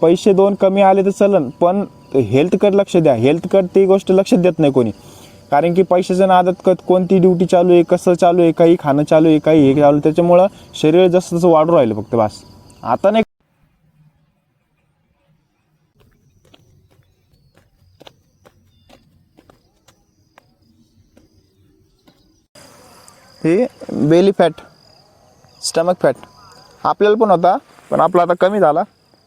पैसे 2 कमी आले तर चलन, पण हेल्थकडे लक्ष द्या. हेल्थकडे ती गोष्ट लक्ष देत नाही कोणी, कारण की पैशाच्या नादात कोणती ड्युटी चालू आहे, कसं चालू आहे, काही खाणं चालू आहे, काही हे चालू, त्याच्यामुळं शरीर जसं जसं वाढू राहिलं फक्त बस. आता नाही हे बेली फॅट, स्टमक फॅट आपल्याला पण होता, पण आपला आता कमी झाला.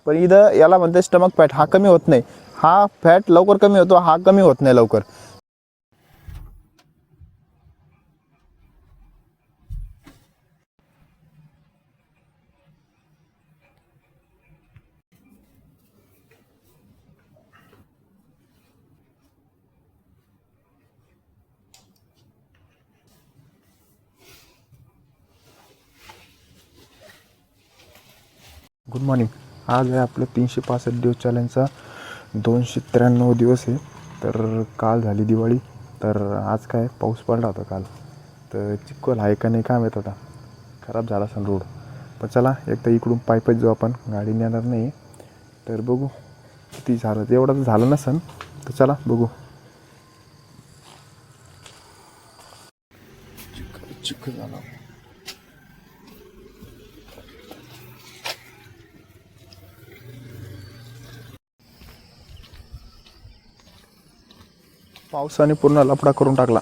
पण इथं याला म्हणते स्टमक फॅट. हा कमी होत नाही, हा फॅट लवकर कमी होतो, हा कमी होत नाही लवकर. Good morning. आज आहे आपलं 365 दिवस चॅलेंजचा 293 दिवस आहे. तर काल झाली दिवाळी, तर आज काय पाऊस पडला होता काल, तर चिखल आहे का नाही काय माहीत होता, खराब झाला असेल रोड. पण चला एकदा इकडून पायपच जाऊ आपण, गाडी नेणार नाही. तर बघू किती झालं, एवढं तर झालं नसेल, तर चला बघू. चिखल झाला. पावसाने पूर्ण लफडा करून टाकला,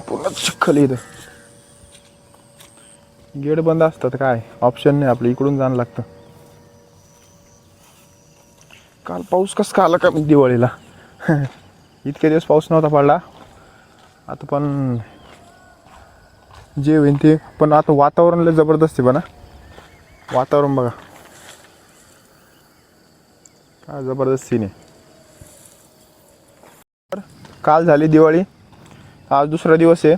पूर्ण चिखल. इथं गेट बंद असतात, काय ऑप्शन नाही, आपलं इकडून जाणं लागतं. काल पाऊस कसं का आला का दिवाळीला इतके दिवस पाऊस नव्हता पडला. आता पण जे होईन ते, पण आता वातावरण लय जबरदस्ती बना, वातावरण बघा काय जबरदस्तीने. काल झाली दिवाळी, आज दुसरा दिवस आहे.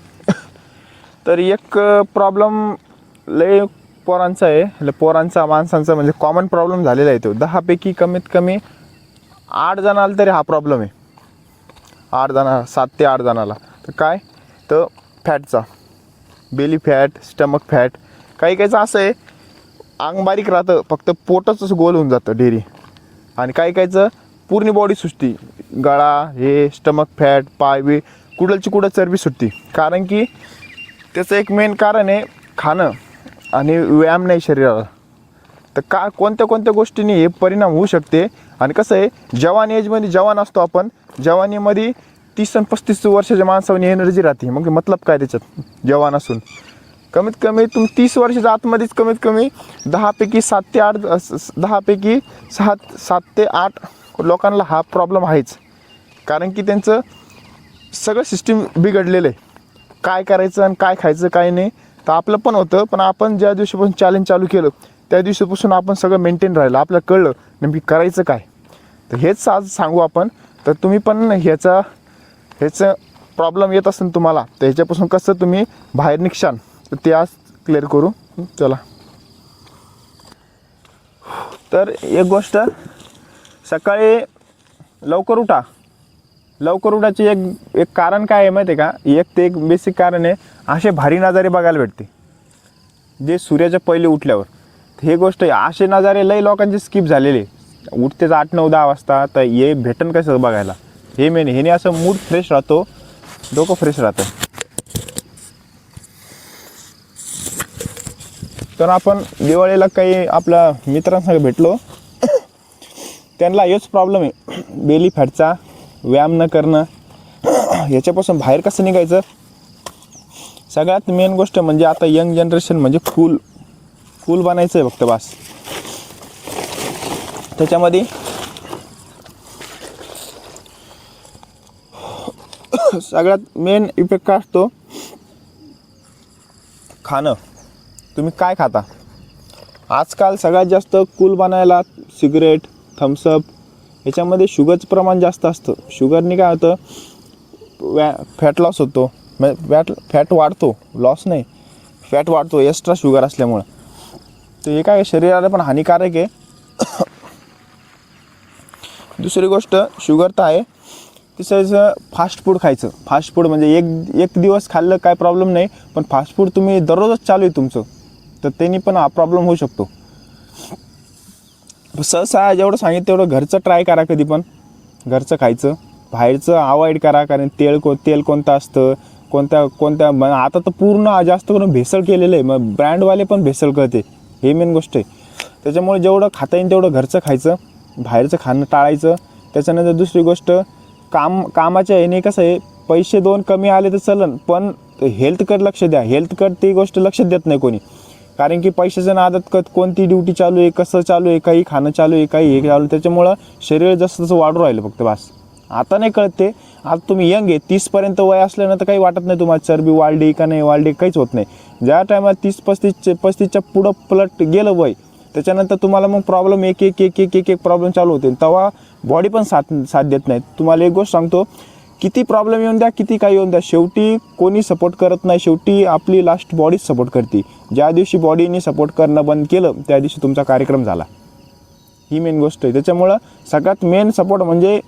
तर एक प्रॉब्लेम लय पोरांचा आहे, पोरांचा माणसांचा म्हणजे कॉमन प्रॉब्लेम झालेला आहे तो. 10पैकी कमीत कमी 8 जणाला तरी हा प्रॉब्लेम आहे. 8 जणा, 7 ते 8 जणाला. तर काय तर फॅटचा, बेली फॅट, स्टमक फॅट. काही काहीचं असं आहे अंग बारीक राहतं, फक्त पोटच गोल होऊन जातं डेअरी. आणि काही काहीचं पूर्ण बॉडी सुटती, गळा हे स्टमक फॅट, पाय बी कुडलची कुडं चरबी सुटती. कारण की त्याचं एक मेन कारण आहे खाणं आणि व्यायाम नाही शरीराला. तर कोणत्या कोणत्या गोष्टींनी हे परिणाम होऊ शकते. आणि कसं आहे, जवान एजमध्ये जवान असतो आपण, जवानीमध्ये 30 आणि 35 वर्षाच्या माणसावर एनर्जी राहते. मग मतलब काय त्याच्यात जवान असून कमीत कमी तुम्ही 30 वर्षाच्या आतमध्येच कमीत कमी 10पैकी 7 ते 8, 10पैकी 7 ते 8 लोकांना हा प्रॉब्लेम आहेच. कारण की त्यांचं सगळं सिस्टीम बिघडलेलं आहे, काय करायचं आणि काय खायचं काय नाही. तर आपलं पण होतं, पण आपण ज्या दिवशीपासून चॅलेंज चालू केलं त्या दिवशीपासून आपण सगळं मेंटेन राहिलं, आपल्याला कळलं नेमकी करायचं काय. तर हेच आज सांगू आपण. तर तुम्ही पण ह्याचं प्रॉब्लेम येत असेल तुम्हाला, तर ह्याच्यापासून कसं तुम्ही बाहेर निघशाल तर ते आज क्लिअर करू. चला. तर एक गोष्ट, सकाळी लवकर उठा. लवकर उठायची एक कारण काय आहे माहिती आहे का, एक बेसिक कारण आहे, असे भारी नजारे बघायला भेटते जे सूर्याच्या पहिले उठल्यावर. हे गोष्ट आहे, असे नजारे लई लोकांचे स्किप झालेले. उठतेच 8, 9, 10 वाजता, तर हे भेटन कसं बघायला. हे मेन, ह्याने असं मूड फ्रेश राहतो, डोकं फ्रेश राहतं. तर आपण दिवाळीला काही आपल्या मित्रांसंग भेटलो, त्यांना हेच प्रॉब्लेम आहे बेली फॅटचा, व्यायाम न करणं. ह्याच्यापासून बाहेर कसं निघायचं. सगळ्यात मेन गोष्ट म्हणजे आता यंग जनरेशन म्हणजे कूल बनायचं आहे फक्त बस. त्याच्यामध्ये सगळ्यात मेन इफेक्ट काय असतो, खाणं. तुम्ही काय खाता. आजकाल सगळ्यात जास्त कूल बनायला सिगरेट, थम्सअप, ह्याच्यामध्ये शुगरचं प्रमाण जास्त असतं. शुगरने काय होतं, फॅट लॉस होतो, म्हणजे फॅट वाढतो, लॉस नाही, फॅट वाढतो एक्स्ट्रा शुगर असल्यामुळं. तर हे काय शरीराला पण हानिकारक आहे. दुसरी गोष्ट शुगर तर आहे. तिसरं फास्ट फूड खायचं. फास्ट फूड म्हणजे एक दिवस खाल्लं काय प्रॉब्लेम नाही, पण फास्ट फूड तुम्ही दररोजच चालू आहे तुमचं, तर त्यांनी पण हा प्रॉब्लेम होऊ शकतो. सहसा जेवढं सांगितलं तेवढं घरचं ट्राय करा, कधी पण घरचं खायचं, बाहेरचं अवॉइड करा. कारण तेल कोणतं असतं, कोणत्या आता तर पूर्ण जास्त करून भेसळ केलेलं आहे, मग ब्रँडवाले पण भेसळ करते, हे मेन गोष्ट आहे. त्याच्यामुळे जेवढं खाता येईल तेवढं घरचं खायचं, बाहेरचं खाणं टाळायचं. त्याच्यानंतर दुसरी गोष्ट, कामाच्या ह्याने कसं आहे, पैसे 2 कमी आले तर चलन, पण हेल्थकडे लक्ष द्या. हेल्थकडे ती गोष्ट लक्ष देत नाही कोणी. कारण की पैशाच्या नादात कोणती ड्युटी चालू आहे, कसं चालू आहे, काही खाणं चालू आहे, काही हे चालू आहे, त्याच्यामुळं शरीर जसं तसं वाढू राहिलं फक्त बस. आता नाही कळत ते. आता तुम्ही यंग आहे, 30पर्यंत वय असल्यानं तर काही वाटत नाही तुम्हाला चरबी वाढली का नाही वाढली, काहीच होत नाही. ज्या टायमात 30-35च्या पुढं पलट गेलं वय, त्याच्यानंतर तुम्हाला मग प्रॉब्लेम एक प्रॉब्लेम चालू होतील. तेव्हा बॉडी पण साथ देत नाही. तुम्हाला एक गोष्ट सांगतो, किती प्रॉब्लेम येऊन द्या, किती काही येऊन द्या, शेवटी कोणी सपोर्ट करत नाही. शेवटी आपली लास्ट बॉडीच सपोर्ट करते. ज्या दिवशी बॉडीने सपोर्ट करणं बंद केलं, त्या दिवशी तुमचा कार्यक्रम झाला. ही मेन गोष्ट आहे. त्याच्यामुळं सगळ्यात मेन सपोर्ट म्हणजे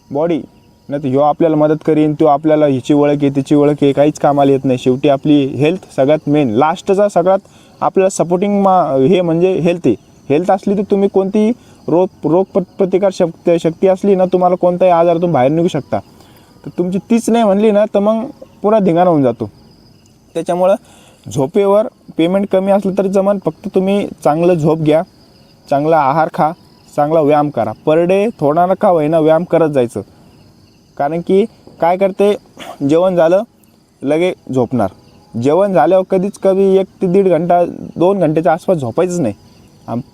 बॉडी. नाही तर ह्यो आपल्याला मदत करीन, तो आपल्याला हिची ओळख आहे, तिची ओळख आहे, काहीच कामाला येत नाही. शेवटी आपली हेल्थ सगळ्यात मेन, लास्टचा सगळ्यात आपल्याला सपोर्टिंग हे म्हणजे हेल्थ आहे. हेल्थ असली तर तुम्ही कोणती रोग प्रतिकार शक्ती असली ना, तुम्हाला कोणताही आजारातून बाहेर निघू शकता. तर तुमची तीच नाही म्हणली ना, तर मग पुरा धिंगाणा होऊन जातो. त्याच्यामुळं झोपेवर पेमेंट कमी असलं तरी जमन, फक्त तुम्ही चांगलं झोप घ्या, चांगला आहार खा, चांगला व्यायाम करा. पर डे थोडा नका होईना व्यायाम करत जायचं. कारण की काय करते, जेवण झालं लगे झोपणार. जेवण झाल्यावर कधीच 1 ते 1.5 घंटा 2 घंट्याच्या आसपास झोपायचंच नाही.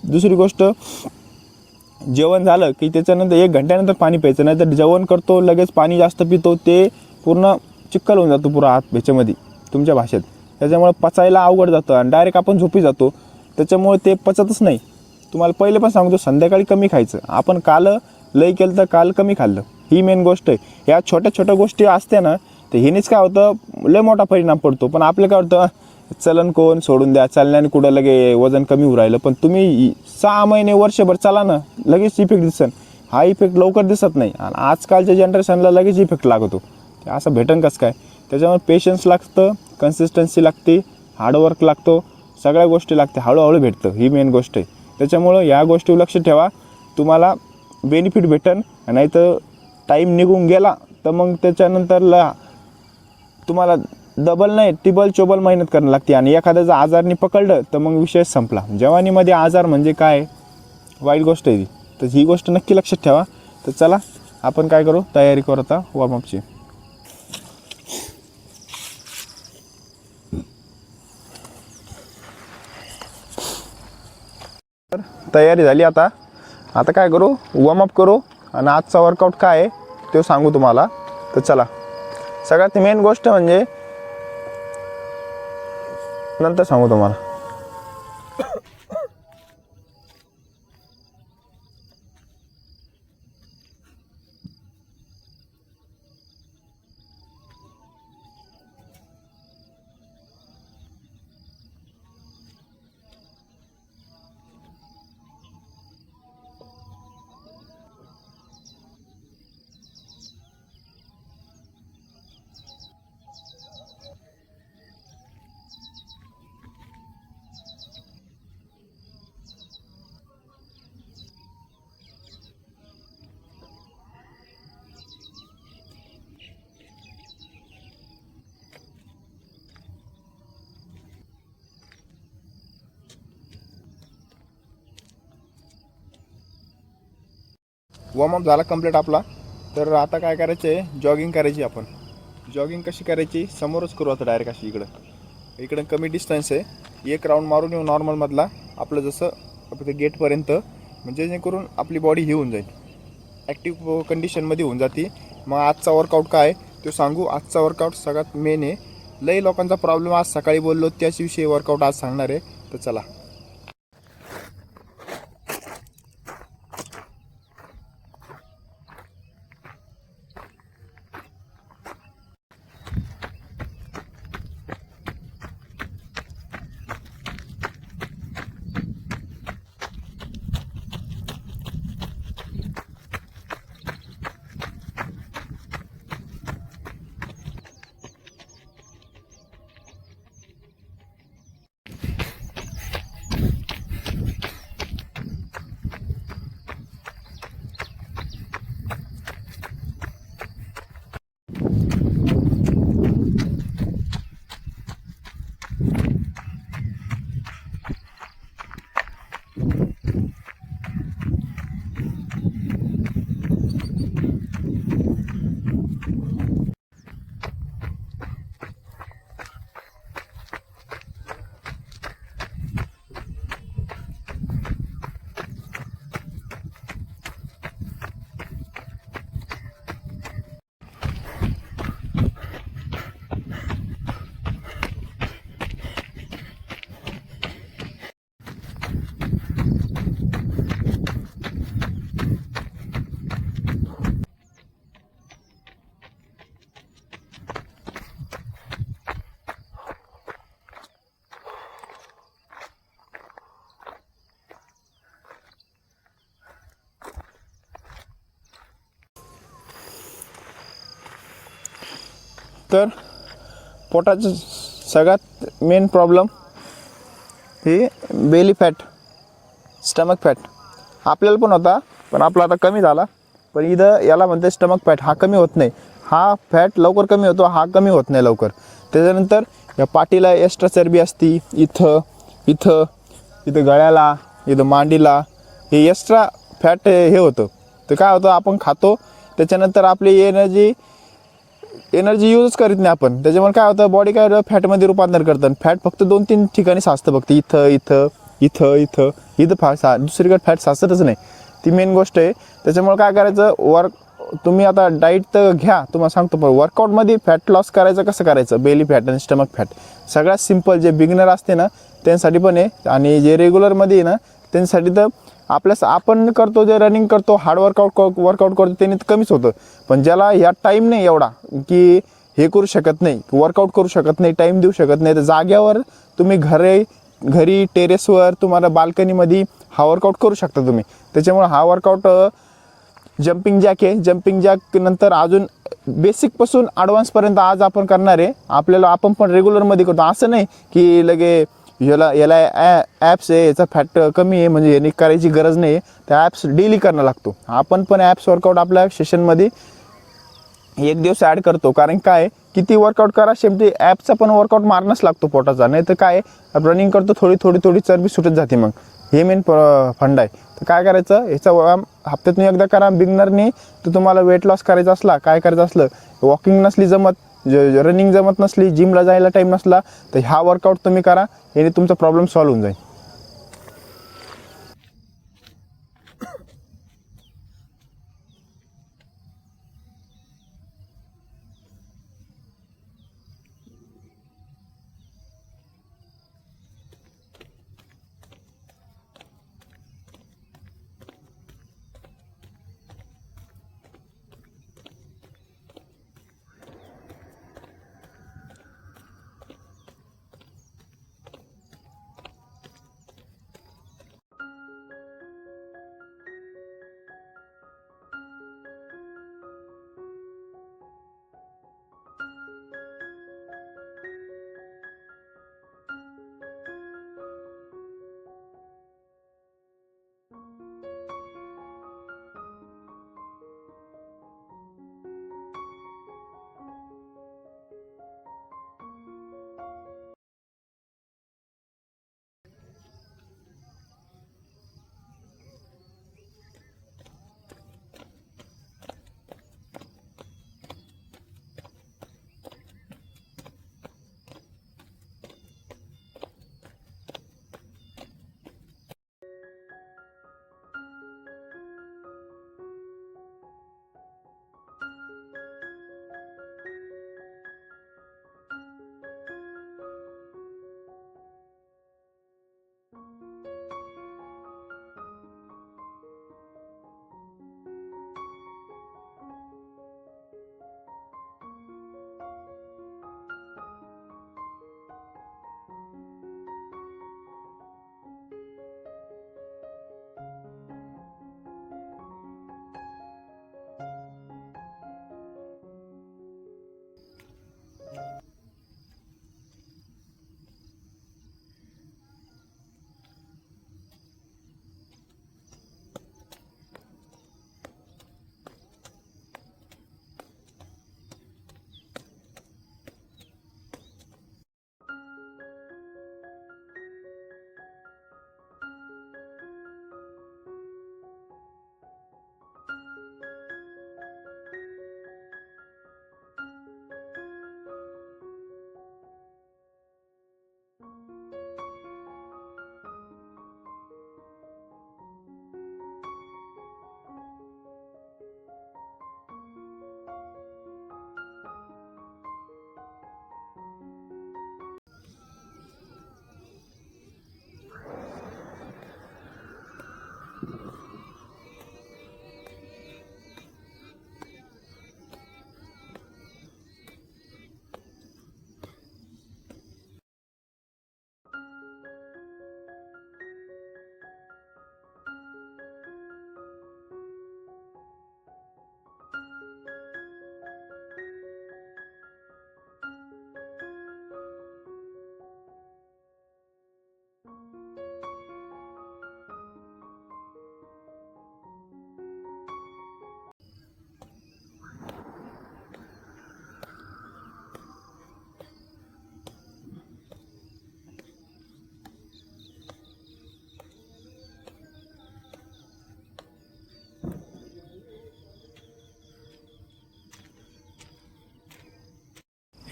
दुसरी गोष्ट, जेवण झालं की त्याच्यानंतर 1 घंट्यानंतर पाणी प्यायचं. नाही तर जेवण करतो लगेच पाणी जास्त पितो, ते पूर्ण चिक्कल होऊन जातो पुरा हात ह्याच्यामध्ये तुमच्या भाषेत. त्याच्यामुळे पचायला अवघड जातं आणि डायरेक्ट आपण झोपी जातो. त्याच्यामुळे ते पचतच नाही. तुम्हाला पहिले पण सांगतो, संध्याकाळी कमी खायचं. आपण काल लय केलं तर काल कमी खाल्लं, ही मेन गोष्ट आहे. ह्या छोट्या छोट्या गोष्टी असते ना, तर ह्यानेच काय होतं, लय मोठा परिणाम पडतो. पण आपलं काय होतं, चलन कोण सोडून द्या, चालण्याने कुठं लगे वजन कमी होऊ राहिलं. पण तुम्ही 6 महिने वर्षभर चला ना, लगेच इफेक्ट दिसन. हा इफेक्ट लवकर दिसत नाही आणि आजकालच्या जनरेशनला लगेच इफेक्ट लागतो. असं भेटन कसं काय. त्याच्यामुळे पेशन्स लागतं, कन्सिस्टन्सी लागते, हार्डवर्क लागतो, सगळ्या गोष्टी लागते, हळूहळू भेटतं, ही मेन गोष्ट आहे. त्याच्यामुळं या गोष्टीवर लक्ष ठेवा, तुम्हाला बेनिफिट भेटन. नाही तर टाईम निघून गेला तर मग त्याच्यानंतरला तुम्हाला डबल नाही टिबल चोबल मेहनत करावी लागते. आणि एखाद्याचं आजारनी पकडलं तर मग विषय संपला. जवानीमध्ये आजार म्हणजे काय वाईट गोष्ट आहे ती. तर ही गोष्ट नक्की लक्षात ठेवा. तर चला आपण काय करू, तयारी करू आता वॉर्मअपची. तर तयारी झाली. आता काय करू, वॉर्मअप करू आणि आजचा वर्कआउट काय आहे ते सांगू तुम्हाला. तर चला, सगळ्यात मेन गोष्ट म्हणजे नंतर सांगू तुम्हाला. वॉर्मअप झाला कंप्लीट आपला. तर आता काय करायचं आहे, जॉगिंग करायची. आपण जॉगिंग कशी करायची, समोरच करू आता डायरेक्ट. अशी इकडं कमी डिस्टन्स आहे, 1 राऊंड मारून येऊ नॉर्मलमधला आपलं, जसं आपलं गेटपर्यंत. म्हणजे जेणेकरून आपली बॉडी ही होऊन जाईल, ॲक्टिव्ह कंडिशनमध्ये होऊन जाते. मग आजचा वर्कआउट काय तो सांगू. आजचा वर्कआउट सगळ्यात मेन आहे. लई लोकांचा प्रॉब्लेम आज सकाळी बोललो त्याच्याविषयी वर्कआउट आज सांगणार आहे. तर चला. तर पोटाचं सगळ्यात मेन प्रॉब्लेम ही बेली फॅट, स्टमक फॅट. आपल्याला पण होता, पण आपला आता कमी झाला. पण इथं याला म्हणते स्टमक फॅट. हा कमी होत नाही, हा फॅट लवकर कमी होतो, हा कमी होत नाही लवकर. त्याच्यानंतर या पाठीला एक्स्ट्रा चरबी असती, इथं इथं इथं गळ्याला, इथं मांडीला हे एक्स्ट्रा फॅट हे होतं. तर काय होतं, आपण खातो त्याच्यानंतर आपली एनर्जी यूजच करीत नाही आपण. त्याच्यामुळे काय होतं, बॉडी काय होतं, फॅटमध्ये रूपांतर करतं. फॅट फक्त 2-3 ठिकाणी साचतं, फक्त इथं इथं इथं इथं इथं दुसरीकडे फॅट साचतच नाही. ती मेन गोष्ट आहे. त्याच्यामुळे काय करायचं, तुम्ही आता डाईट तर घ्या, तुम्हाला सांगतो. पण वर्कआउटमध्ये फॅट लॉस करायचं कसं करायचं, बेली फॅट आणि स्टमक फॅट सगळ्यात सिम्पल. जे बिगिनर असते ना त्यांसाठी पण आहे, आणि जे रेग्युलरमध्ये आहे ना त्यांच्यासाठी तर आपण करतो, जे रनिंग करतो, हार्ड वर्कआउट करतो त्याने तर कमीच होतं. पण ज्याला या टाईम नाही एवढा की हे करू शकत नाही, वर्कआउट करू शकत नाही, टाईम देऊ शकत नाही, तर जाग्यावर तुम्ही घरी टेरेसवर तुम्हाला बाल्कनीमध्ये हा वर्कआउट करू शकता तुम्ही. त्याच्यामुळे हा वर्कआउट जम्पिंग जॅक आहे. जम्पिंग जॅक नंतर अजून बेसिकपासून ॲडव्हान्सपर्यंत आज आपण करणार आहे. आपण पण रेग्युलरमध्ये करतो, असं नाही की लगे याला ॲप्स आहे, याचा फॅट कमी आहे म्हणजे याने करायची गरज नाही. त्या ॲप्स डेली करणं लागतो. आपण पण ॲप्स वर्कआउट आपल्या सेशनमध्ये एक दिवस ॲड करतो. कारण काय, किती वर्कआउट करा शेवटी ॲपचा पण वर्कआउट मारणंच लागतो पोटाचा. नाही तर काय, रनिंग करतो थोडी चरबी सुटत जाते. मग हे मेन फंड आहे. तर काय करायचं, याचा व्यायाम हप्त्यातून एकदा करा. बिगनरनी तर तुम्हाला वेट लॉस करायचा असला, काय करायचं असलं, वॉकिंग नसली जमत, रनिंग जमत नसली, जिमला जायला टाईम नसला, तर हा वर्कआउट तुम्ही करा. याने तुमचा प्रॉब्लेम सॉल्व्ह होऊन जाईल.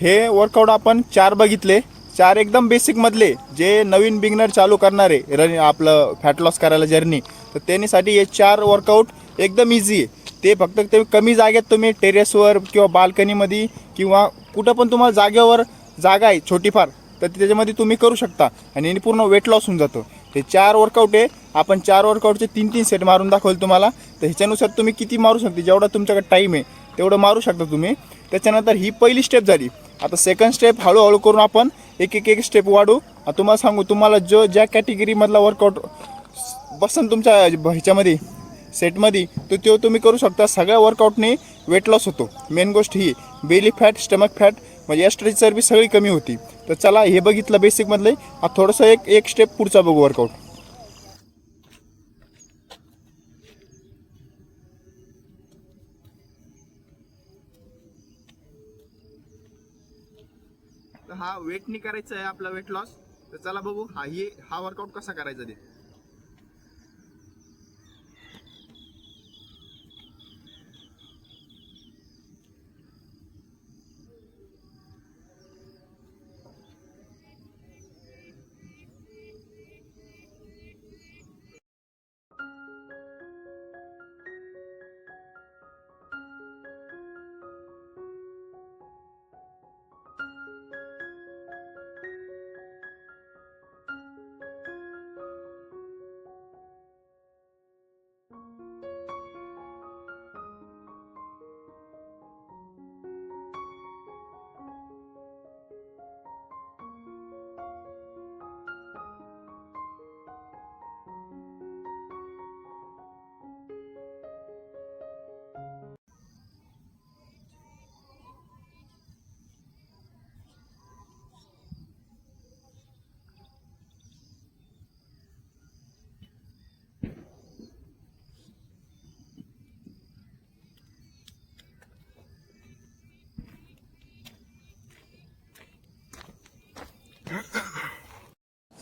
हे वर्कआउट आपण 4 बघितले, 4 एकदम बेसिकमधले, जे नवीन बिगनर चालू करणारे आपलं फॅट लॉस करायला जर्नी, तर त्यांच्यासाठी हे 4 वर्कआउट एकदम इझी आहे. ते फक्त ते कमी जागेत तुम्ही टेरेसवर किंवा बाल्कनीमध्ये किंवा कुठं पण तुम्हाला जागेवर जागा आहे छोटीफार, तर त्याच्यामध्ये तुम्ही करू शकता आणि याने पूर्ण वेट लॉस होऊन जातो. हे 4 वर्कआउट आहे. आपण 4 वर्कआउटचे 3-3 सेट मारून दाखवले तुम्हाला. तर ह्याच्यानुसार तुम्ही किती मारू शकता, जेवढा तुमच्याकडे टाईम आहे तेवढं मारू शकता तुम्ही. त्याच्यानंतर ही पहिली स्टेप झाली. आता सेकंड स्टेप हळूहळू करून आपण एक स्टेप वाढू. आता तुम्हाला सांगू, तुम्हाला ज्या कॅटेगरीमधला वर्कआउट बसन तुमच्या ह्याच्यामध्ये सेटमध्ये, तर तो तुम्ही करू शकता. सगळ्या वर्कआउटने वेट लॉस होतो. मेन गोष्ट ही बेली फॅट, स्टमक फॅट म्हणजे एस्ट्रेची चरबी सगळी कमी होती. तर चला, हे बघितलं बेसिकमधलं. आता थोडंसं एक स्टेप पुढचा बघू वर्कआउट. तर हा वेटनी करायचा आहे आपला वेट लॉस. तर चला बघू हा वर्कआउट कसा करायचा ते.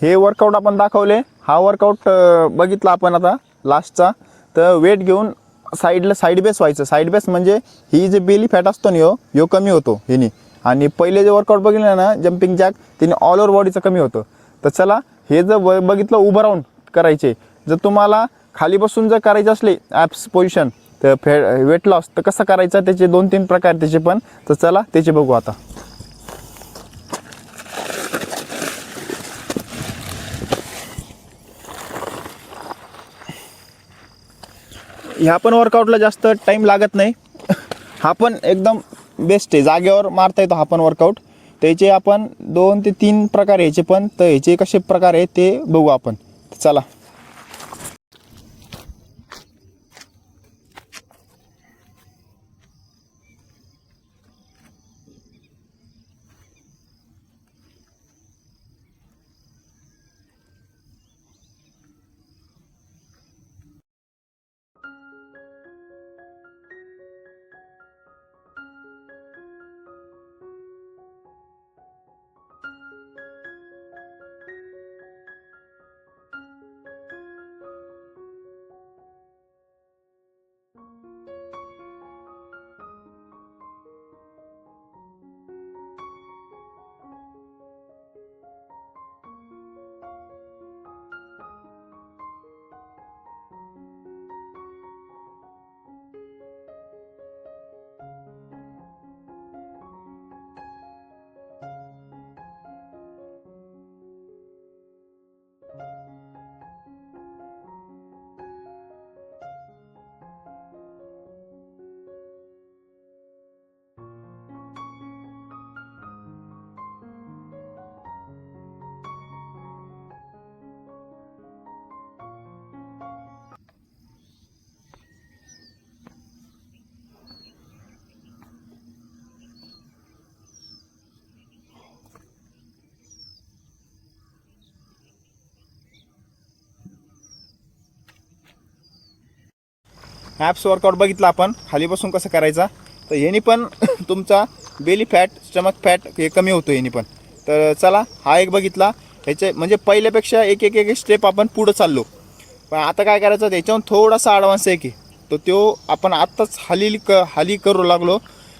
हे वर्कआउट आपण दाखवले. हा वर्कआउट बघितला आपण आता लास्टचा. तर वेट घेऊन साईड बेस व्हायचं. साईड बेस म्हणजे ही जे बेली फॅट असतो ना, ह्यो कमी होतो ह्यानी. आणि पहिले जे वर्कआउट बघितलं ना जम्पिंग जॅक, त्याने ऑल ओव्हर बॉडीचं कमी होतं. तर चला, हे जर बघितलं उभं राहून करायचे. जर तुम्हाला खाली बसून जर करायचे असले ॲप्स पोझिशन, तर वेट लॉस तर कसं करायचं, त्याचे 2-3 प्रकार त्याचे पण. तर चला त्याचे बघू आता. ह्या पण वर्कआउटला जास्त टाईम लागत नाही. हा पण एकदम बेस्ट आहे, जागेवर मारता येतो हा पण वर्कआउट. त्याचे आपण 2 ते 3 प्रकार यायचे पण. तर ह्याचे कसे प्रकार आहे ते बघू आपण. चला. ॲप्स वर्कआउट बघितला आपण खाली बसून कसं करायचा. तर ह्यानी पण तुमचा बेली फॅट, स्टमक फॅट हे कमी होतो ह्यानी पण. तर चला, हा एक बघितला. ह्याचे म्हणजे पहिल्यापेक्षा एक स्टेप आपण पुढं चाललो. पण आता काय करायचं, त्याच्याहून थोडासा ॲडव्हान्स आहे की तो आपण आत्ताच हाली करू लागलो.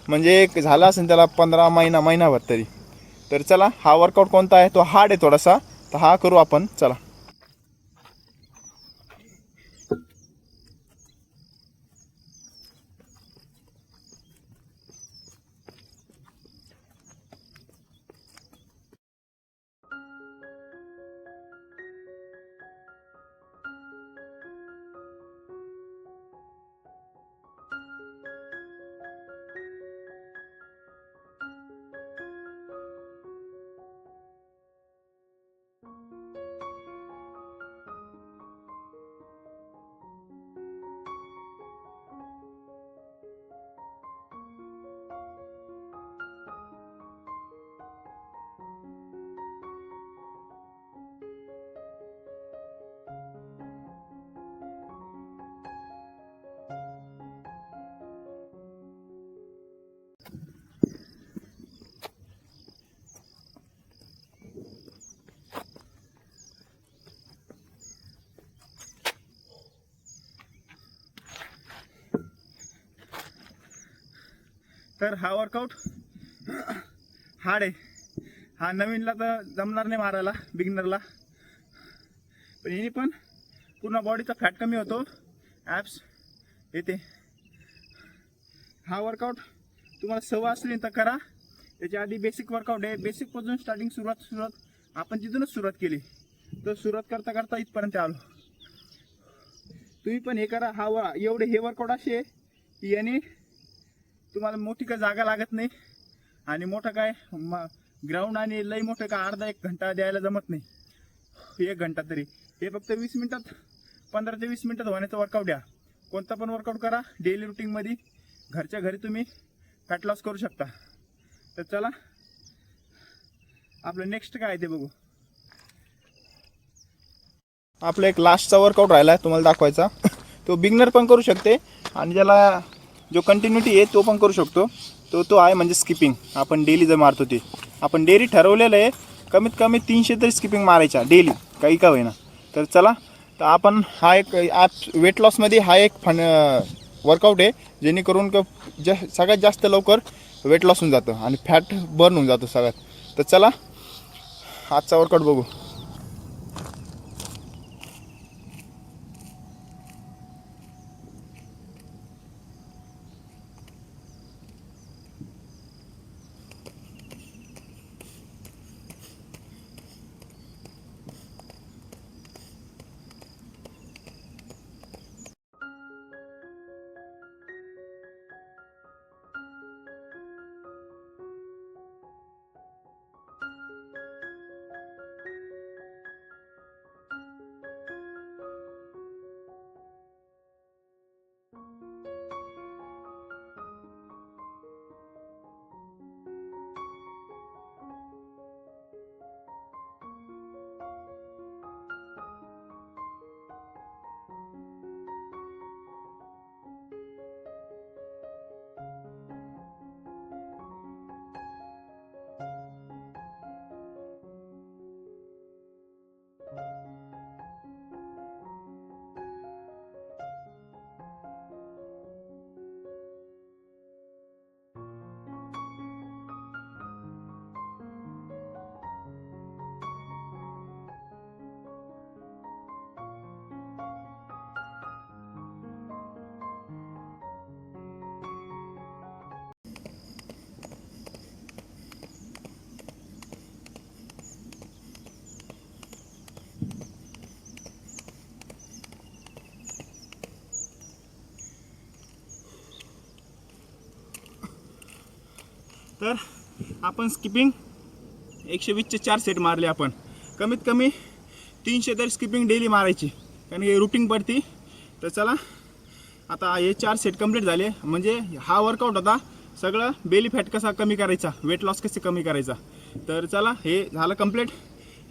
म्हणजे एक झाला असेल त्याला 15 महिनाभर तरी. तर चला, हा वर्कआउट कोणता आहे, तो हार्ड आहे थोडासा, तर हा करू आपण. चला. तर हा वर्कआउट हार्ड आहे. हा नवीनला तर जमणार नाही मारायला, बिगिनरला. पण याने पण पूर्ण बॉडीचा फॅट कमी होतो, ॲप्स येते. हा वर्कआउट तुम्हाला सवय असली तर करा. त्याच्या आधी बेसिक वर्कआउट आहे. बेसिकपासून स्टार्टिंग सुरुवात आपण तिथूनच सुरुवात केली, तर सुरुवात करता करता इथपर्यंत आलो. तुम्ही पण हे करा. एवढे हे वर्कआउट असे आहे की याने तुम्हाला मोठी काय जागा लागत नाही, आणि मोठं काय ग्राउंड आणि लई मोठं का अर्धा 1 घंटा द्यायला जमत नाही. 1 घंटा तरी हे फक्त 20 मिनिटात, 15 ते 20 मिनिटात होण्याचं वर्कआउट द्या. कोणता पण वर्कआउट करा डेली रुटीनमध्ये, घरच्या घरी तुम्ही फॅट लॉस करू शकता. तर चला, आपलं नेक्स्ट काय आहे ते बघू. आपला एक लास्टचा वर्कआउट राहिला आहे तुम्हाला दाखवायचा. तो बिगनर पण करू शकते, आणि ज्याला जो कंटिन्युटी आहे तो पण करू शकतो. तो आहे म्हणजे स्किपिंग. आपण डेली जर मारतो ते आपण डेली ठरवलेलं आहे, कमीत कमी 300 तरी स्किपिंग मारायच्या डेली, काही का होईना. तर चला, तर आपण हा एक ॲप वेट लॉसमध्ये हा एक वर्कआउट आहे, जेणेकरून सगळ्यात जास्त लवकर वेट लॉस होऊन जातं आणि फॅट बर्न होऊन जातं सगळ्यात. तर चला, आजचा वर्कआउट बघू. तर आपण स्किपिंग 120चे 4 सेट मारले. आपण कमीत कमी 300 तरी स्किपिंग डेली मारायची, कारण हे रुटीन पडती. तर चला, आता हे 4 सेट कंप्लीट झाले. म्हणजे हा वर्कआउट होता सगळं बेली फॅट कसा कमी करायचा, वेट लॉस कसे कमी करायचा. तर चला, हे झालं कंप्लीट.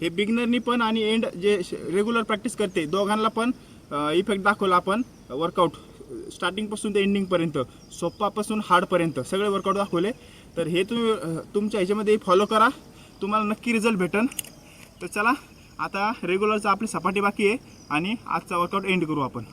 हे बिगनरनी पण आणि एंड जे रेग्युलर प्रॅक्टिस करते दोघांना पण इफेक्ट दाखवला आपण. वर्कआउट स्टार्टिंगपासून ते एंडिंगपर्यंत, सोप्पापासून हार्डपर्यंत सगळे वर्कआउट दाखवले. तर हे तुम्ही तुमच्या ह्याच्यामध्ये फॉलो करा, तुम्हाला नक्की रिझल्ट भेटेल. तर चला, आता रेग्युलरचा आपली सपाटी बाकी आहे, आणि आजचा वर्कआउट एंड करू आपण.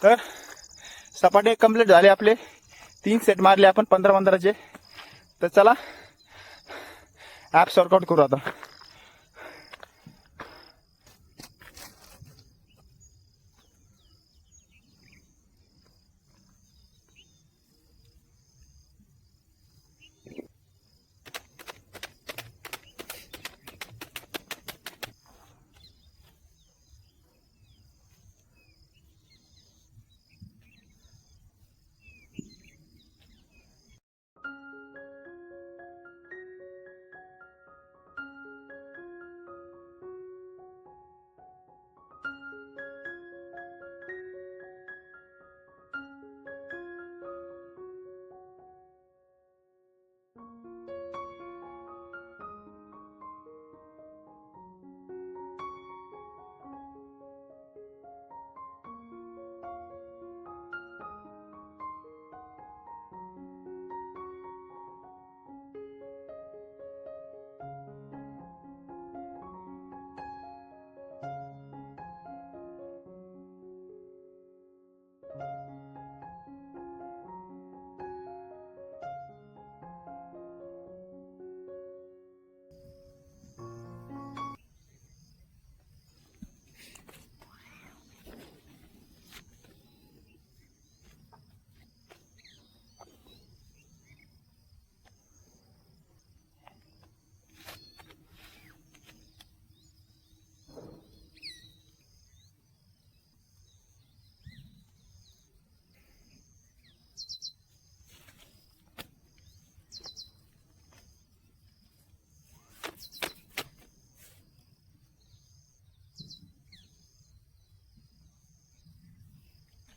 तर सपाटे कंप्लीट झाले आपले, 3 सेट मारले आपण 15-15चे. तर चला ॲप्स वर्कआउट करू आता.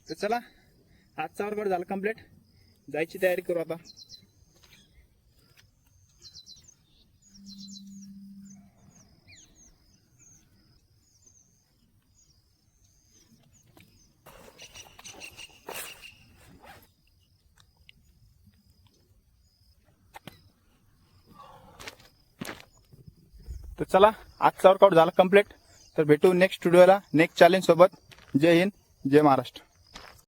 तर चला आजचा वर्कआउट झाला कंप्लीट, जायची तयारी करू आता. तर चला आजचा वर्कआउट झाला कंप्लीट. तर भेटू नेक्स्ट व्हिडिओला नेक्स्ट चॅलेंज सोबत. जय हिंद, जय महाराष्ट्र.